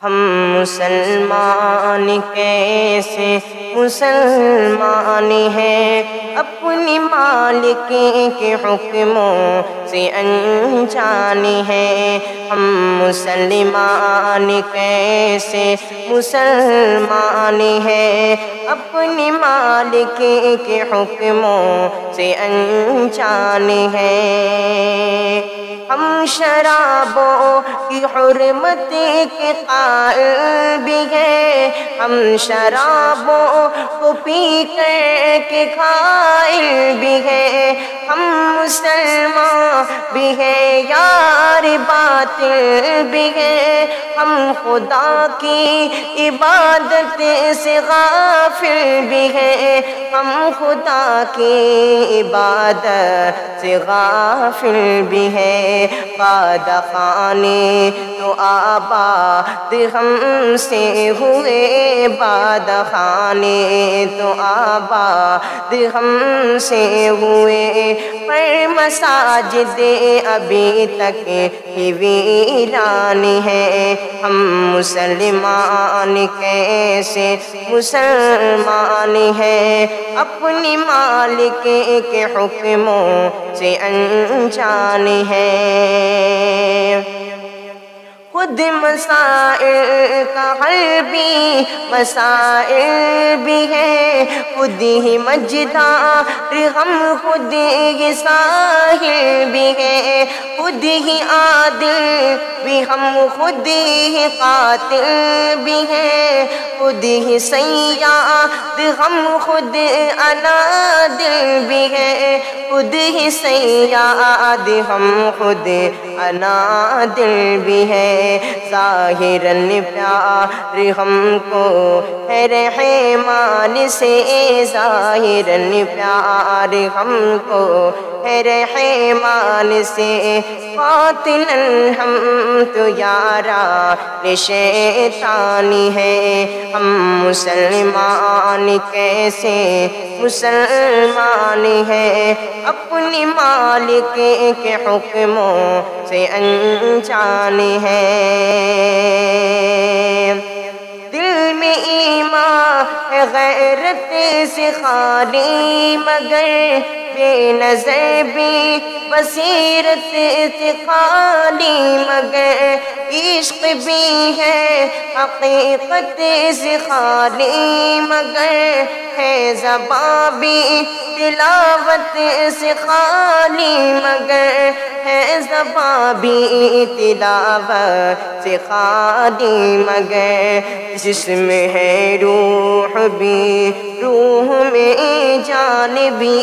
ہم مسلمان کیسے مسلمان ہیں، اپنی مالک کے حکموں سے انجان ہیں۔ ہم مسلمان کیسے مسلمان ہیں، اپنی مالک کے حکموں سے انجان ہیں۔ ہم شرابوں کی حرمت کے قائل بھی ہیں، ہم شرابوں کو پی کر کے قائل بھی ہیں۔ ہم مسلمان بھی ہیں یار باطل بھی ہیں، ہم خدا کی عبادت سے غافل بھی ہیں، ہم خدا کی عبادت سے غافل بھی ہیں۔ وعدہ خانے تو آباد ہم سے ہوئے، وعدہ خانے تو آباد ہم سے ہوئے، پر مساجد ابھی تک ہی ویران ہیں۔ ہم مسلمان کیسے مسلمان ہیں، اپنی مالک کے حکموں سے انجان ہیں۔ خود مسائل کا حل بھی مسائل بھی ہے، خود ہی مجدار ہم خود ہی ساحل بھی ہے، خود ہی عادل بھی ہم خود ہی قاتل بھی ہیں، خود ہی صیاد ہم خود انادل بھی ہیں، خود ہی صیاد ہم خود انادل بھی ہیں۔ ظاہراً پیار ہم کو ہے رحمان سے، ظاہراً پیار ہم کو ہے رحمان سے، باطناً ہم تو یاران شیطان ہیں۔ ہم مسلمان کیسے مسلمان ہیں، اپنی مالک کے حکموں سے انجان ہیں۔ دل میں ایمان ہے غیرت سے خالی، مگر بے نظر بھی بصیرت سے خالی، مگر عشق بھی ہے حقیقت سے خالی، مگر ہے زبان بھی تلاوت سے خالی، مگر ہے زبان بھی تلاوت سے خالی، مگر جسم ہے روح بھی، روح میں جان بھی،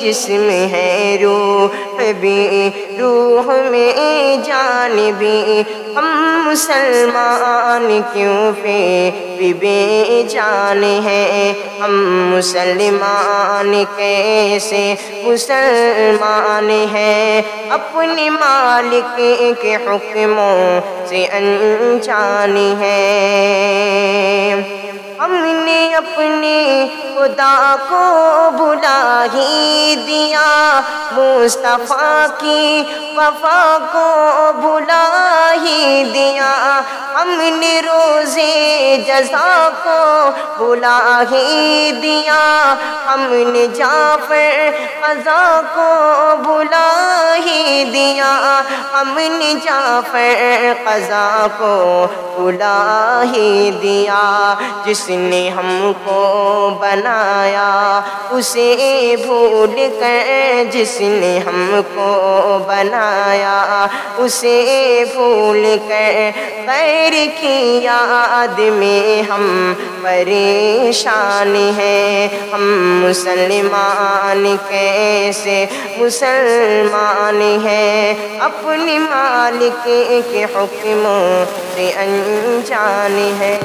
جسم ہے روح بھی، روح میں جان بھی۔ ہم مسلمان کیوں پہ بے جان ہیں، ہم مسلمان کیسے مسلمان ہیں، اپنی مالک کے حکموں سے انجان ہیں۔ ہم نے اپنے خدا کو بھلا ہی دیا، مصطفیٰ کی وفا کو بھلا ہی دیا، ہم نے روزے جزا کو بھلا ہی دیا، ہم نے جعفر قضا کو بھلا ہی دیا، ہم نے جعفر قضا کو بھلا ہی دیا۔ جس نے ہم کو بنایا اسے بھول کر، جس نے ہم کو بنایا اسے بھول کر، غیر کی یاد میں ہم پریشان ہیں۔ ہم مسلمان کیسے مسلمان ہیں، اپنی مالک کے حکموں سے انجان ہیں۔